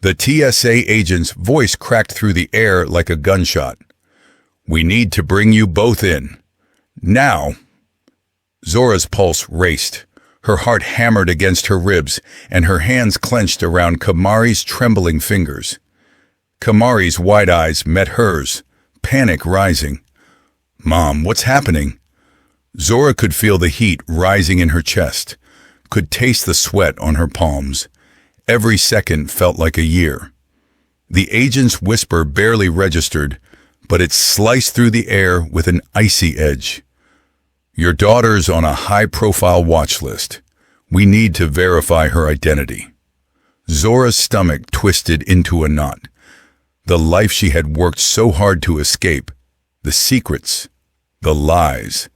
The TSA agent's voice cracked through the air like a gunshot. "We need to bring you both in. Now." Zora's pulse raced. Her heart hammered against her ribs, and her hands clenched around Kamari's trembling fingers. Kamari's wide eyes met hers, panic rising. "Mom, what's happening?" Zora could feel the heat rising in her chest, could taste the sweat on her palms. Every second felt like a year. The agent's whisper barely registered, but it sliced through the air with an icy edge. "Your daughter's on a high-profile watch list. We need to verify her identity." Zora's stomach twisted into a knot. The life she had worked so hard to escape, the secrets, the lies,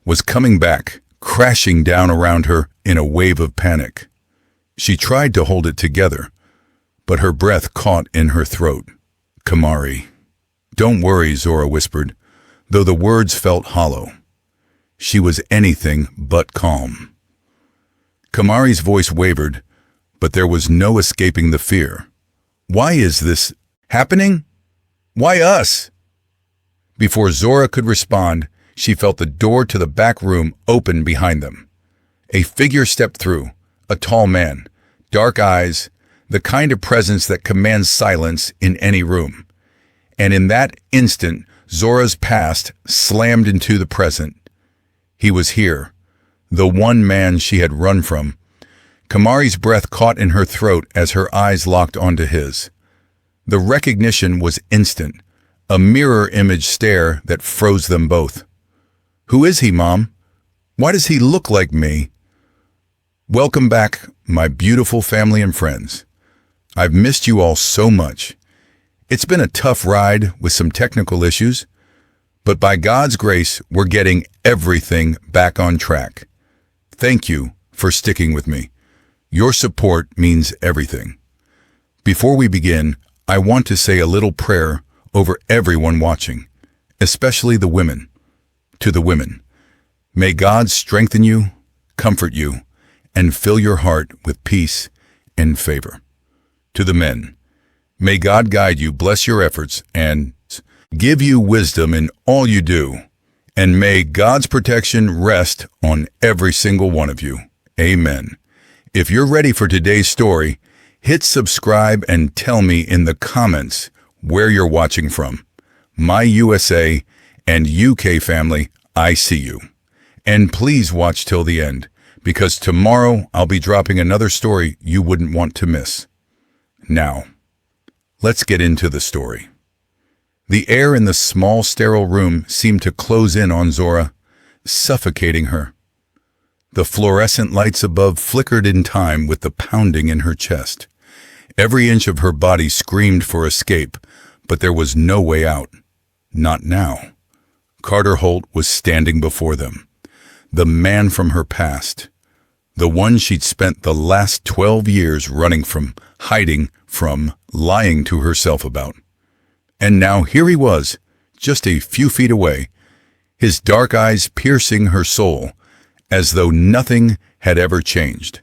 was coming back, crashing down around her in a wave of panic. She tried to hold it together, but her breath caught in her throat. "Kamari." "Don't worry," Zora whispered, though the words felt hollow. She was anything but calm. Kamari's voice wavered, but there was no escaping the fear. "Why is this happening? Why us?" Before Zora could respond, she felt the door to the back room open behind them. A figure stepped through, a tall man, dark eyes, the kind of presence that commands silence in any room. And in that instant, Zora's past slammed into the present. He was here, the one man she had run from. Kamari's breath caught in her throat as her eyes locked onto his. The recognition was instant, a mirror image stare that froze them both. "Who is he, Mom? Why does he look like me?" "Welcome back, my beautiful family and friends. I've missed you all so much. It's been a tough ride with some technical issues, but by God's grace, we're getting everything back on track. Thank you for sticking with me. Your support means everything. Before we begin, I want to say a little prayer over everyone watching, especially the women. To the women, may God strengthen you, comfort you, and fill your heart with peace and favor. To the men, may God guide you, bless your efforts, and give you wisdom in all you do. And may God's protection rest on every single one of you. Amen. If you're ready for today's story, hit subscribe and tell me in the comments where you're watching from. My USA and UK family, I see you. And please watch till the end, because tomorrow I'll be dropping another story you wouldn't want to miss. Now, let's get into the story. The air in the small, sterile room seemed to close in on Zora, suffocating her. The fluorescent lights above flickered in time with the pounding in her chest. Every inch of her body screamed for escape, but there was no way out. Not now. Carter Holt was standing before them. The man from her past. The one she'd spent the last 12 years running from, hiding from, lying to herself about. And now here he was, just a few feet away, his dark eyes piercing her soul, as though nothing had ever changed.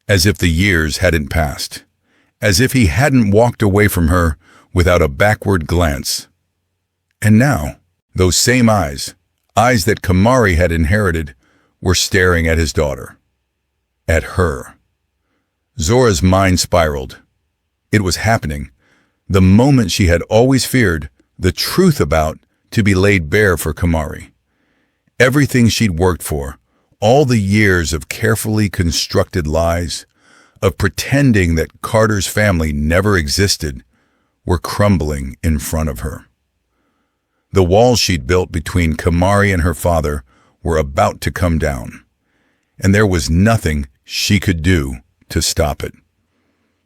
As if the years hadn't passed. As if he hadn't walked away from her without a backward glance. And now, those same eyes, eyes that Kamari had inherited, were staring at his daughter. At her. Zora's mind spiraled. It was happening. The moment she had always feared, the truth about to be laid bare for Kamari. Everything she'd worked for, all the years of carefully constructed lies, of pretending that Carter's family never existed, were crumbling in front of her. The walls she'd built between Kamari and her father were about to come down, and there was nothing she could do to stop it.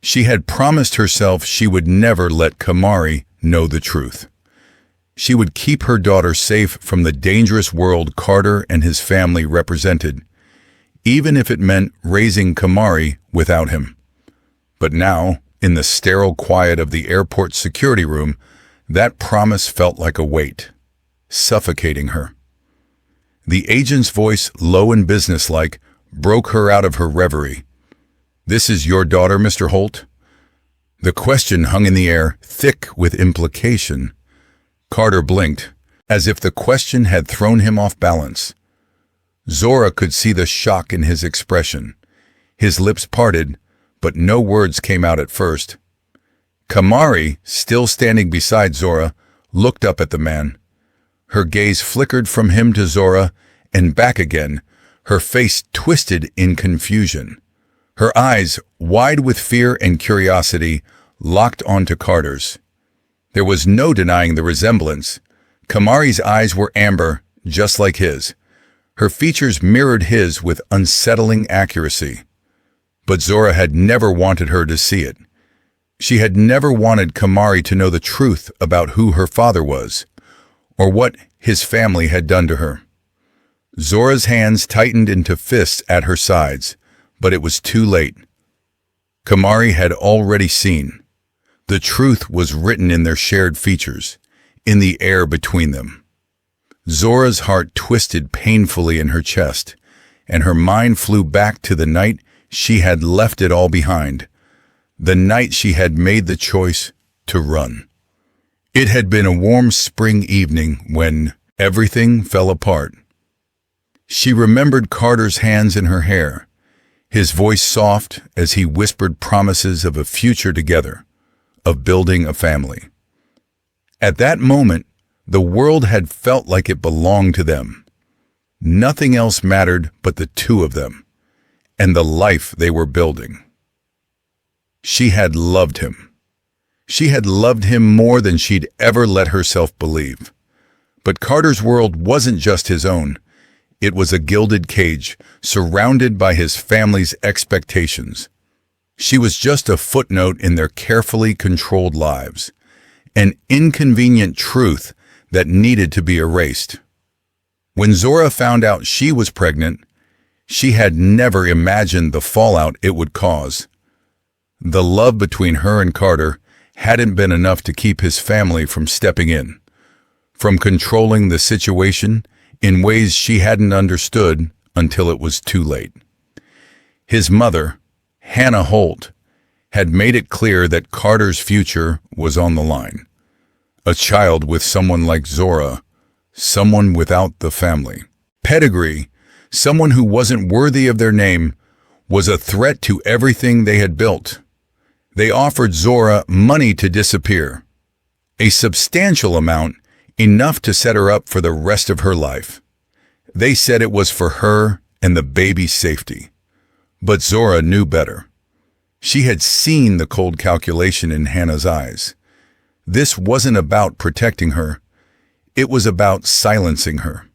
She had promised herself she would never let Kamari know the truth. She would keep her daughter safe from the dangerous world Carter and his family represented, even if it meant raising Kamari without him. But now, in the sterile quiet of the airport security room, that promise felt like a weight, suffocating her. The agent's voice, low and businesslike, broke her out of her reverie. "This is your daughter, Mr. Holt?" The question hung in the air, thick with implication. Carter blinked, as if the question had thrown him off balance. Zora could see the shock in his expression. His lips parted, but no words came out at first. Kamari, still standing beside Zora, looked up at the man. Her gaze flickered from him to Zora and back again, her face twisted in confusion. Her eyes, wide with fear and curiosity, locked onto Carter's. There was no denying the resemblance. Kamari's eyes were amber, just like his. Her features mirrored his with unsettling accuracy. But Zora had never wanted her to see it. She had never wanted Kamari to know the truth about who her father was, or what his family had done to her. Zora's hands tightened into fists at her sides, but it was too late. Kamari had already seen. The truth was written in their shared features, in the air between them. Zora's heart twisted painfully in her chest, and her mind flew back to the night she had left it all behind, the night she had made the choice to run. It had been a warm spring evening when everything fell apart. She remembered Carter's hands in her hair, his voice soft as he whispered promises of a future together, of building a family. At that moment, the world had felt like it belonged to them. Nothing else mattered but the two of them, and the life they were building. She had loved him. She had loved him more than she'd ever let herself believe. But Carter's world wasn't just his own. It was a gilded cage, surrounded by his family's expectations. She was just a footnote in their carefully controlled lives, an inconvenient truth that needed to be erased. When Zora found out she was pregnant, she had never imagined the fallout it would cause. The love between her and Carter hadn't been enough to keep his family from stepping in, from controlling the situation in ways she hadn't understood until it was too late. His mother, Hannah Holt, had made it clear that Carter's future was on the line. A child with someone like Zora, someone without the family pedigree, someone who wasn't worthy of their name, was a threat to everything they had built. They offered Zora money to disappear, a substantial amount, enough to set her up for the rest of her life. They said it was for her and the baby's safety. But Zora knew better. She had seen the cold calculation in Hannah's eyes. This wasn't about protecting her. It was about silencing her.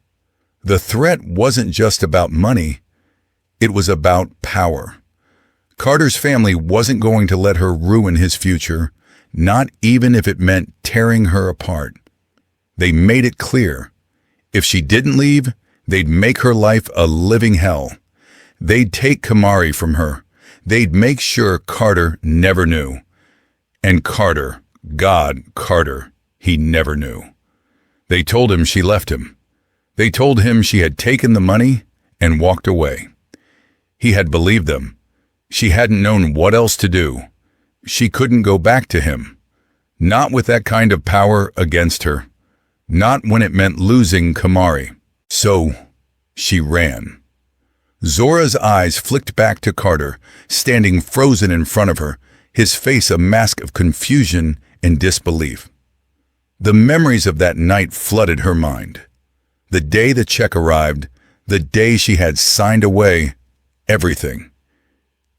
The threat wasn't just about money. It was about power. Carter's family wasn't going to let her ruin his future, not even if it meant tearing her apart. They made it clear. If she didn't leave, they'd make her life a living hell. They'd take Kamari from her. They'd make sure Carter never knew. And Carter, Carter, he never knew. They told him she left him. They told him she had taken the money and walked away. He had believed them. She hadn't known what else to do. She couldn't go back to him. Not with that kind of power against her. Not when it meant losing Kamari. So, she ran. Zora's eyes flicked back to Carter, standing frozen in front of her, his face a mask of confusion and disbelief. The memories of that night flooded her mind. The day the check arrived, the day she had signed away everything.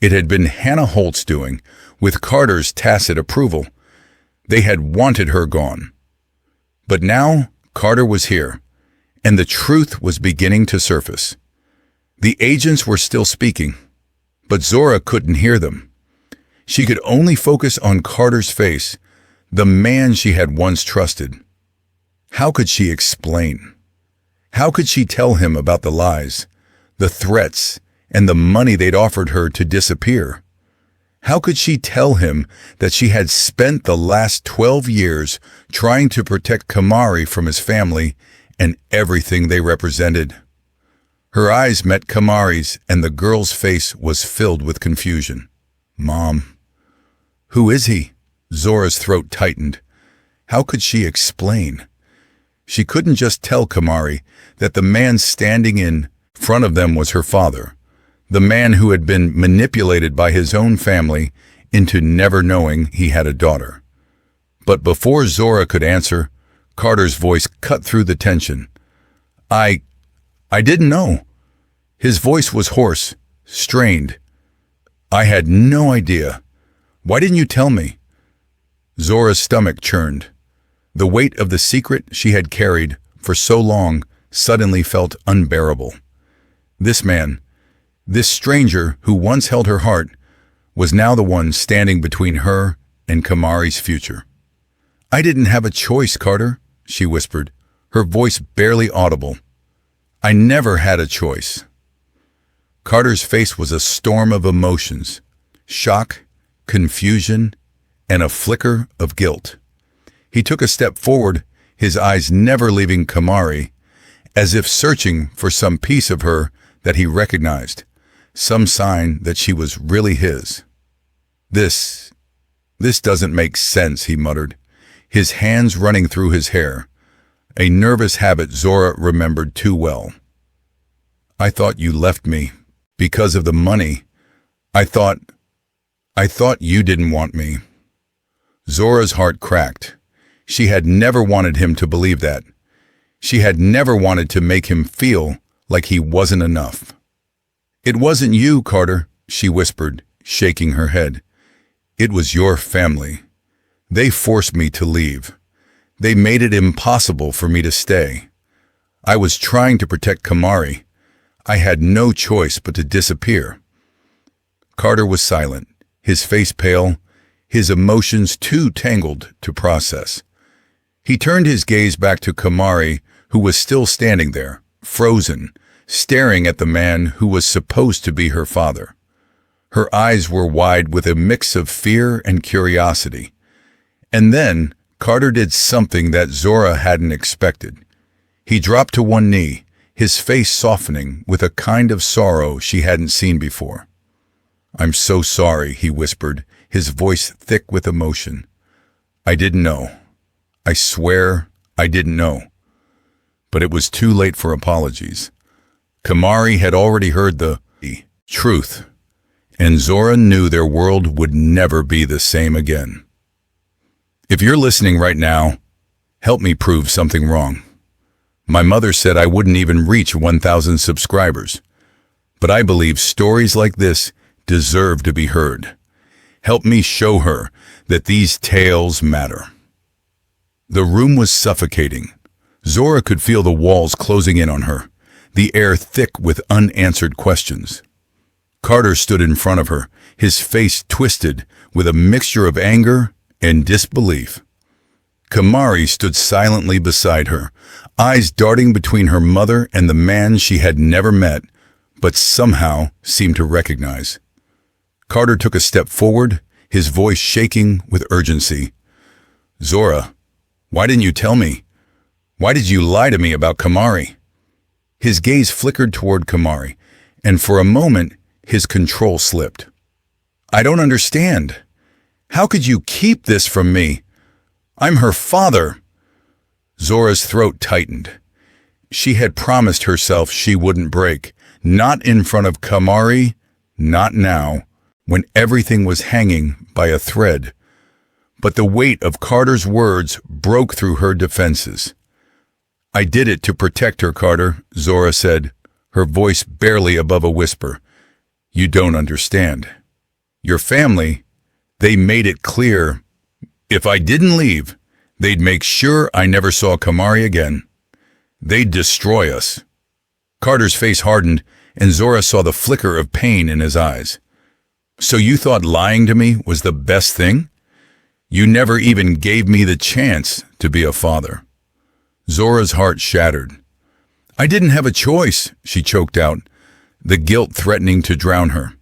It had been Hannah Holt's doing, with Carter's tacit approval. They had wanted her gone. But now Carter was here, and the truth was beginning to surface. The agents were still speaking, but Zora couldn't hear them. She could only focus on Carter's face, the man she had once trusted. How could she explain? How could she tell him about the lies, the threats, and the money they'd offered her to disappear? How could she tell him that she had spent the last 12 years trying to protect Kamari from his family and everything they represented? Her eyes met Kamari's, and the girl's face was filled with confusion. "Mom, who is he?" Zora's throat tightened. How could she explain? She couldn't just tell Kamari that the man standing in front of them was her father, the man who had been manipulated by his own family into never knowing he had a daughter. But before Zora could answer, Carter's voice cut through the tension. I didn't know." His voice was hoarse, strained. "I had no idea. Why didn't you tell me?" Zora's stomach churned. The weight of the secret she had carried for so long suddenly felt unbearable. This man, this stranger who once held her heart, was now the one standing between her and Kamari's future. "I didn't have a choice, Carter," she whispered, her voice barely audible. "I never had a choice." Carter's face was a storm of emotions: shock, confusion, and a flicker of guilt. He took a step forward, his eyes never leaving Kamari, as if searching for some piece of her that he recognized, some sign that she was really his. This doesn't make sense," he muttered, his hands running through his hair, a nervous habit Zora remembered too well. "I thought you left me because of the money. I thought you didn't want me." Zora's heart cracked. She had never wanted him to believe that. She had never wanted to make him feel like he wasn't enough. "It wasn't you, Carter," she whispered, shaking her head. "It was your family. They forced me to leave. They made it impossible for me to stay. I was trying to protect Kamari. I had no choice but to disappear." Carter was silent, his face pale, his emotions too tangled to process. He turned his gaze back to Kamari, who was still standing there, frozen, staring at the man who was supposed to be her father. Her eyes were wide with a mix of fear and curiosity. And then Carter did something that Zora hadn't expected. He dropped to one knee, his face softening with a kind of sorrow she hadn't seen before. "I'm so sorry," he whispered, his voice thick with emotion. "I didn't know. I swear I didn't know." But it was too late for apologies. Kamari had already heard the truth, and Zora knew their world would never be the same again. If you're listening right now, help me prove something wrong. My mother said I wouldn't even reach 1,000 subscribers, but I believe stories like this deserve to be heard. Help me show her that these tales matter. The room was suffocating. Zora could feel the walls closing in on her, the air thick with unanswered questions. Carter stood in front of her, his face twisted with a mixture of anger and disbelief. Kamari stood silently beside her, eyes darting between her mother and the man she had never met, but somehow seemed to recognize. Carter took a step forward, his voice shaking with urgency. "Zora, why didn't you tell me? Why did you lie to me about Kamari?" His gaze flickered toward Kamari, and for a moment his control slipped. "I don't understand. How could you keep this from me? I'm her father." Zora's throat tightened. She had promised herself she wouldn't break, not in front of Kamari, not now, when everything was hanging by a thread. But the weight of Carter's words broke through her defenses. "I did it to protect her, Carter," Zora said, her voice barely above a whisper. "You don't understand. Your family, they made it clear. If I didn't leave, they'd make sure I never saw Kamari again. They'd destroy us." Carter's face hardened, and Zora saw the flicker of pain in his eyes. "So you thought lying to me was the best thing? You never even gave me the chance to be a father." Zora's heart shattered. "I didn't have a choice," she choked out, the guilt threatening to drown her.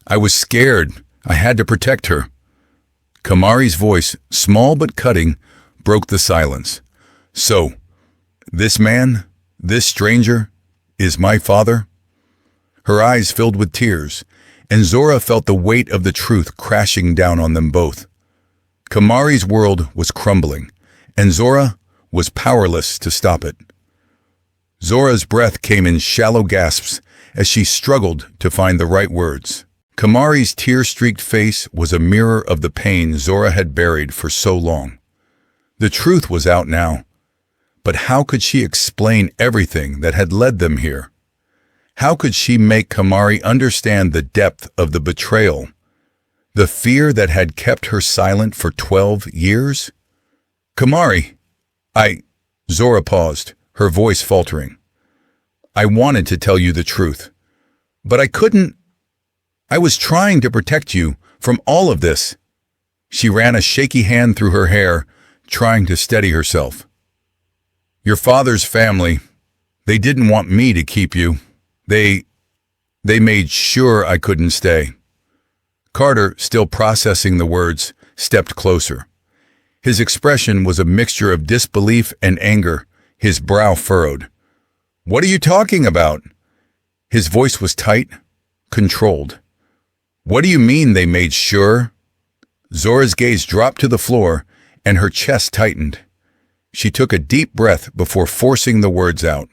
"I was scared. I had to protect her." Kamari's voice, small but cutting, broke the silence. "So, this man, this stranger, is my father?" Her eyes filled with tears, and Zora felt the weight of the truth crashing down on them both. Kamari's world was crumbling, and Zora was powerless to stop it. Zora's breath came in shallow gasps as she struggled to find the right words. Kamari's tear-streaked face was a mirror of the pain Zora had buried for so long. The truth was out now, but how could she explain everything that had led them here? How could she make Kamari understand the depth of the betrayal, the fear that had kept her silent for 12 years? Kamari, Zora paused, her voice faltering. I wanted to tell you the truth, but I couldn't. I was trying to protect you from all of this. She ran a shaky hand through her hair, trying to steady herself. Your father's family, they didn't want me to keep you. They made sure I couldn't stay. Carter, still processing the words, stepped closer. His expression was a mixture of disbelief and anger, his brow furrowed. What are you talking about? His voice was tight, controlled. What do you mean they made sure? Zora's gaze dropped to the floor, and her chest tightened. She took a deep breath before forcing the words out.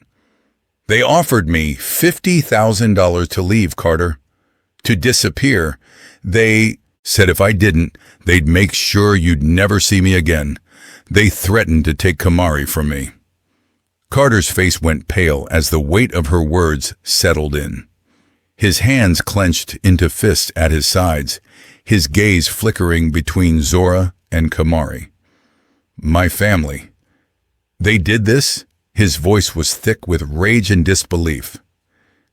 They offered me $50,000 to leave, Carter. To disappear. They said if I didn't, they'd make sure you'd never see me again. They threatened to take Kamari from me. Carter's face went pale as the weight of her words settled in. His hands clenched into fists at his sides, his gaze flickering between Zora and Kamari. My family. They did this? His voice was thick with rage and disbelief.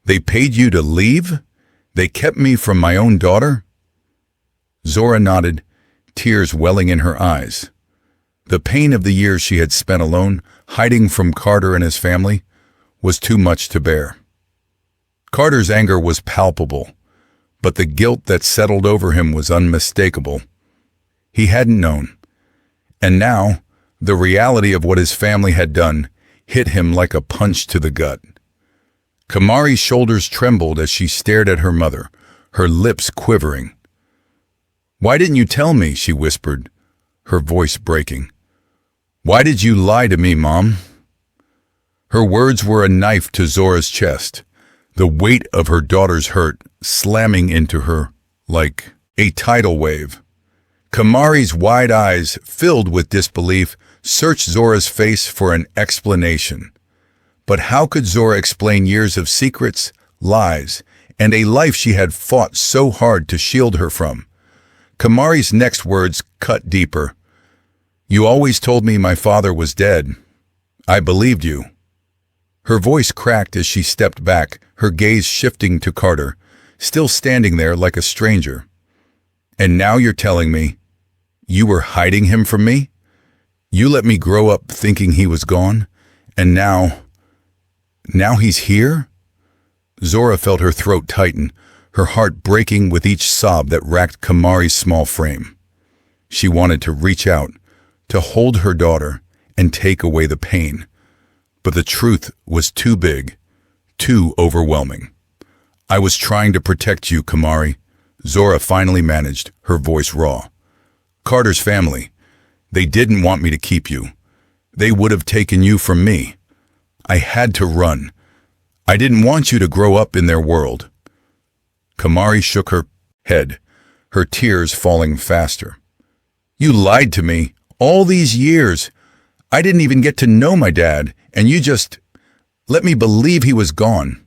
They paid you to leave? They kept me from my own daughter? Zora nodded, tears welling in her eyes. The pain of the years she had spent alone, hiding from Carter and his family, was too much to bear. Carter's anger was palpable, but the guilt that settled over him was unmistakable. He hadn't known. And now, the reality of what his family had done hit him like a punch to the gut. Kamari's shoulders trembled as she stared at her mother, her lips quivering. Why didn't you tell me? She whispered, her voice breaking. Why did you lie to me, Mom? Her words were a knife to Zora's chest, the weight of her daughter's hurt slamming into her like a tidal wave. Kamari's wide eyes, filled with disbelief, searched Zora's face for an explanation. But how could Zora explain years of secrets, lies, and a life she had fought so hard to shield her from? Kamari's next words cut deeper. You always told me my father was dead. I believed you. Her voice cracked as she stepped back, her gaze shifting to Carter, still standing there like a stranger. And now you're telling me you were hiding him from me? You let me grow up thinking he was gone, and now he's here? Zora felt her throat tighten, her heart breaking with each sob that racked Kamari's small frame. She wanted to reach out, to hold her daughter and take away the pain. But the truth was too big, too overwhelming. I was trying to protect you, Kamari. Zora finally managed, her voice raw. Carter's family. They didn't want me to keep you. They would have taken you from me. I had to run. I didn't want you to grow up in their world. Kamari shook her head, her tears falling faster. You lied to me all these years. I didn't even get to know my dad, and you just let me believe he was gone.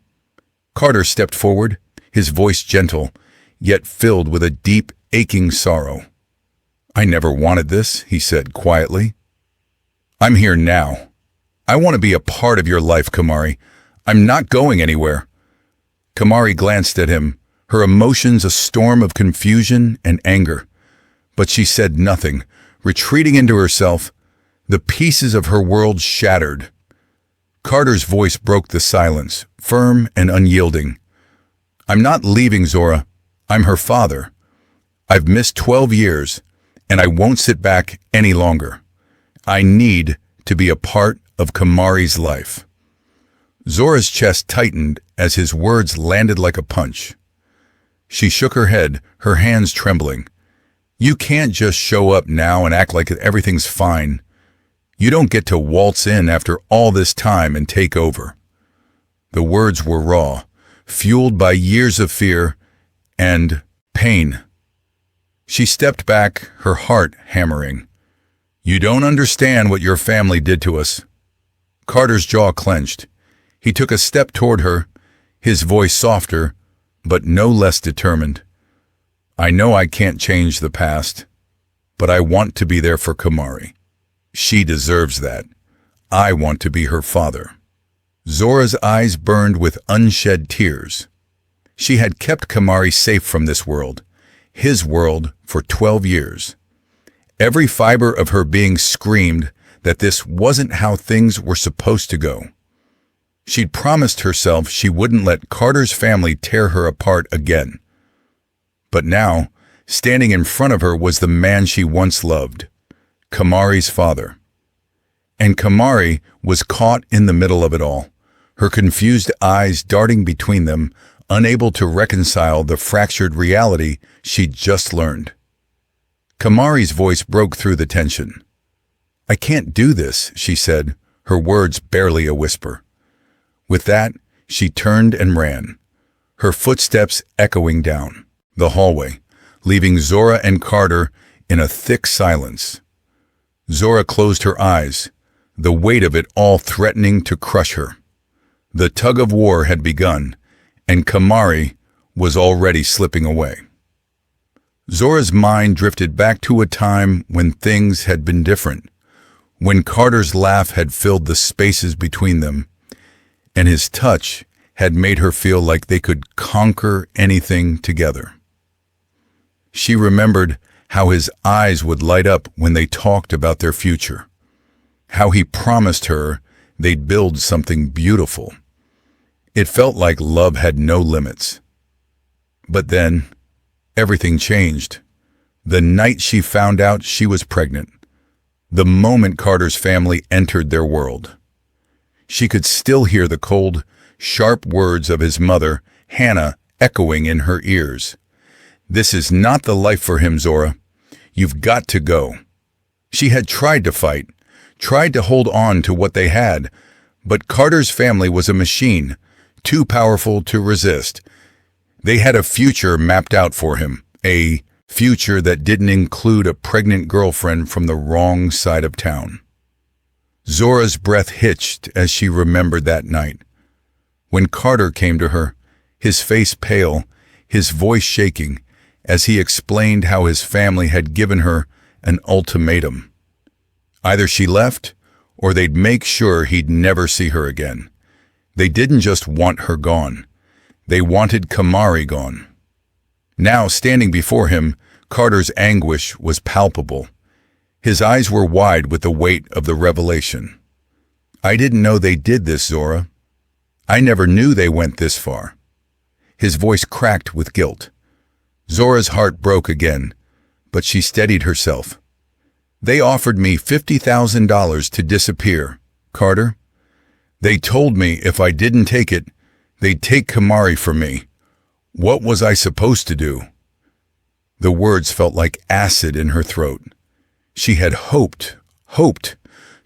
Carter stepped forward, his voice gentle, yet filled with a deep, aching sorrow. I never wanted this, he said quietly. I'm here now. I want to be a part of your life, Kamari. I'm not going anywhere. Kamari glanced at him, her emotions a storm of confusion and anger. But she said nothing, retreating into herself, the pieces of her world shattered. Carter's voice broke the silence, firm and unyielding. I'm not leaving, Zora. I'm her father. I've missed 12 years, and I won't sit back any longer. I need to be a part of Kamari's life. Zora's chest tightened as his words landed like a punch. She shook her head, her hands trembling. You can't just show up now and act like everything's fine. You don't get to waltz in after all this time and take over." The words were raw, fueled by years of fear and pain. She stepped back, her heart hammering. "You don't understand what your family did to us." Carter's jaw clenched. He took a step toward her, his voice softer, but no less determined. "I know I can't change the past, but I want to be there for Kamari. She deserves that. I want to be her father." Zora's eyes burned with unshed tears. She had kept Kamari safe from this world, his world, for 12 years. Every fiber of her being screamed that this wasn't how things were supposed to go. She'd promised herself she wouldn't let Carter's family tear her apart again. But now, standing in front of her was the man she once loved, Kamari's father. And Kamari was caught in the middle of it all, her confused eyes darting between them, unable to reconcile the fractured reality she'd just learned. Kamari's voice broke through the tension. "I can't do this," she said, her words barely a whisper. With that, she turned and ran, her footsteps echoing down the hallway, leaving Zora and Carter in a thick silence. Zora closed her eyes, the weight of it all threatening to crush her. The tug-of-war had begun, and Kamari was already slipping away. Zora's mind drifted back to a time when things had been different, when Carter's laugh had filled the spaces between them, and his touch had made her feel like they could conquer anything together. She remembered how his eyes would light up when they talked about their future, how he promised her they'd build something beautiful. It felt like love had no limits. But then, everything changed. The night she found out she was pregnant, the moment Carter's family entered their world. She could still hear the cold, sharp words of his mother, Hannah, echoing in her ears. "This is not the life for him, Zora. You've got to go." She had tried to fight, tried to hold on to what they had, but Carter's family was a machine, too powerful to resist. They had a future mapped out for him, a future that didn't include a pregnant girlfriend from the wrong side of town. Zora's breath hitched as she remembered that night. When Carter came to her, his face pale, his voice shaking, as he explained how his family had given her an ultimatum. Either she left, or they'd make sure he'd never see her again. They didn't just want her gone. They wanted Kamari gone. Now, standing before him, Carter's anguish was palpable. His eyes were wide with the weight of the revelation. "I didn't know they did this, Zora. I never knew they went this far." His voice cracked with guilt. Zora's heart broke again, but she steadied herself. "They offered me $50,000 to disappear, Carter. They told me if I didn't take it, they'd take Kamari from me. What was I supposed to do?" The words felt like acid in her throat. She had hoped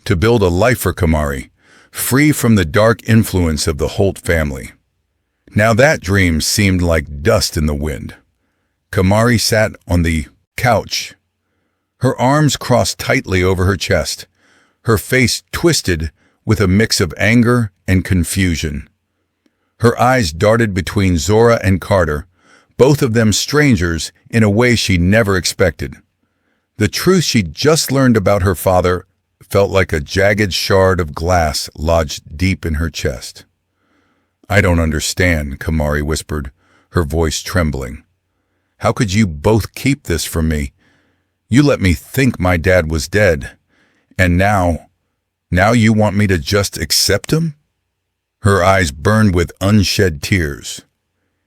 to build a life for Kamari, free from the dark influence of the Holt family. Now that dream seemed like dust in the wind. Kamari sat on the couch, her arms crossed tightly over her chest, her face twisted with a mix of anger and confusion. Her eyes darted between Zora and Carter, both of them strangers in a way she never expected. The truth she'd just learned about her father felt like a jagged shard of glass lodged deep in her chest. "I don't understand," Kamari whispered, her voice trembling. "How could you both keep this from me? You let me think my dad was dead. And now you want me to just accept him?" Her eyes burned with unshed tears.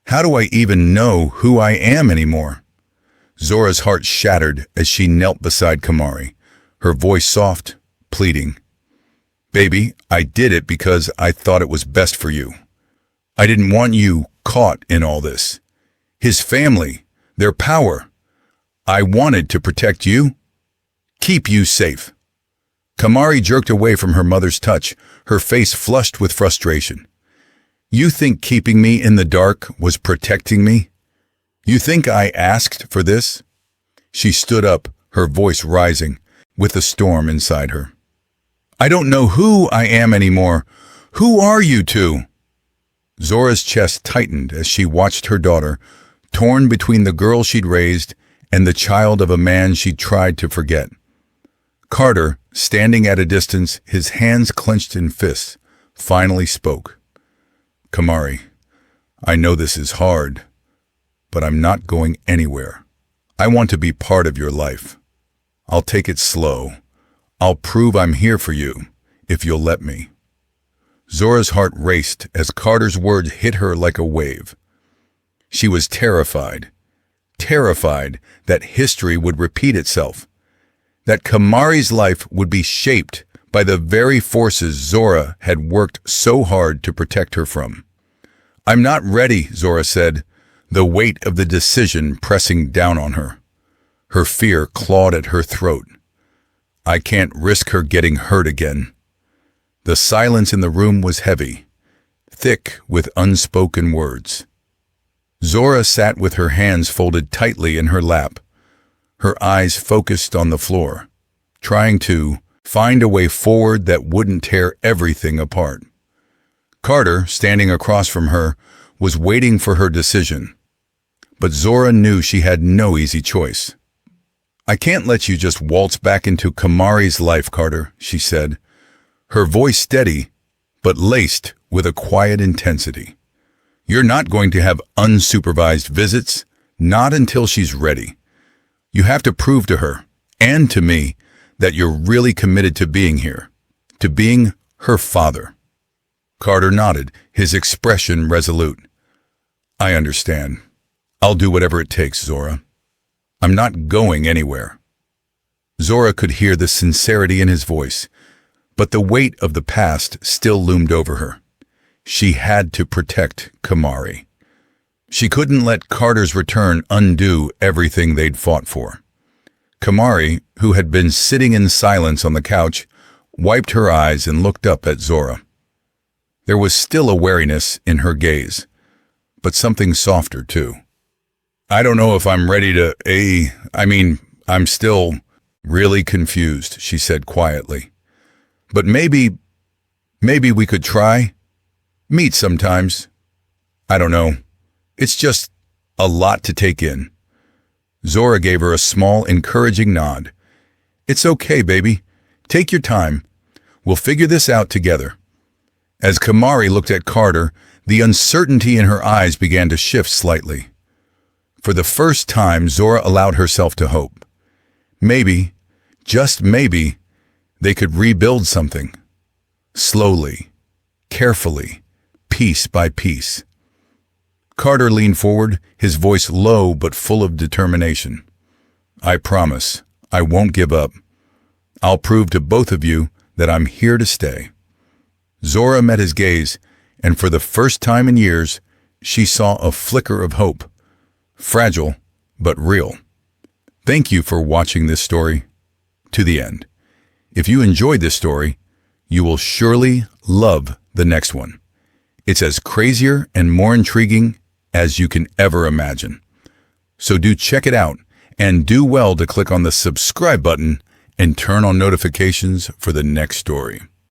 "How do I even know who I am anymore?" Zora's heart shattered as she knelt beside Kamari, her voice soft, pleading. "Baby, I did it because I thought it was best for you. I didn't want you caught in all this. His family, their power. I wanted to protect you, keep you safe. Kamari jerked away from her mother's touch, her face flushed with frustration. You think keeping me in the dark was protecting me? You think I asked for this? She stood up, her voice rising, with a storm inside her. I don't know who I am anymore. Who are you two? Zora's chest tightened as she watched her daughter, torn between the girl she'd raised and the child of a man she'd tried to forget. Carter, standing at a distance, his hands clenched in fists, finally spoke. Kamari, I know this is hard, but I'm not going anywhere. I want to be part of your life. I'll take it slow. I'll prove I'm here for you, if you'll let me. Zora's heart raced as Carter's words hit her like a wave. She was terrified that history would repeat itself, that Kamari's life would be shaped by the very forces Zora had worked so hard to protect her from. I'm not ready, Zora said, the weight of the decision pressing down on her. Her fear clawed at her throat. I can't risk her getting hurt again. The silence in the room was heavy, thick with unspoken words. Zora sat with her hands folded tightly in her lap, her eyes focused on the floor, trying to find a way forward that wouldn't tear everything apart. Carter, standing across from her, was waiting for her decision. But Zora knew she had no easy choice. I can't let you just waltz back into Kamari's life, Carter, she said, her voice steady, but laced with a quiet intensity. You're not going to have unsupervised visits, not until she's ready. You have to prove to her, and to me, that you're really committed to being here, to being her father. Carter nodded, his expression resolute. I understand. I'll do whatever it takes, Zora. I'm not going anywhere. Zora could hear the sincerity in his voice, but the weight of the past still loomed over her. She had to protect Kamari. She couldn't let Carter's return undo everything they'd fought for. Kamari, who had been sitting in silence on the couch, wiped her eyes and looked up at Zora. There was still a wariness in her gaze, but something softer too. I don't know if I'm ready to, I'm still really confused, she said quietly. But maybe we could try. Meet sometimes. I don't know. It's just a lot to take in. Zora gave her a small, encouraging nod. It's okay, baby. Take your time. We'll figure this out together. As Kamari looked at Carter, the uncertainty in her eyes began to shift slightly. For the first time, Zora allowed herself to hope. Maybe, just maybe, they could rebuild something. Slowly, carefully, piece by piece. Carter leaned forward, his voice low but full of determination. I promise, I won't give up. I'll prove to both of you that I'm here to stay. Zora met his gaze, and for the first time in years, she saw a flicker of hope. Fragile, but real. Thank you for watching this story to the end. If you enjoyed this story, you will surely love the next one. It's as crazier and more intriguing as you can ever imagine. So do check it out, and do well to click on the subscribe button and turn on notifications for the next story.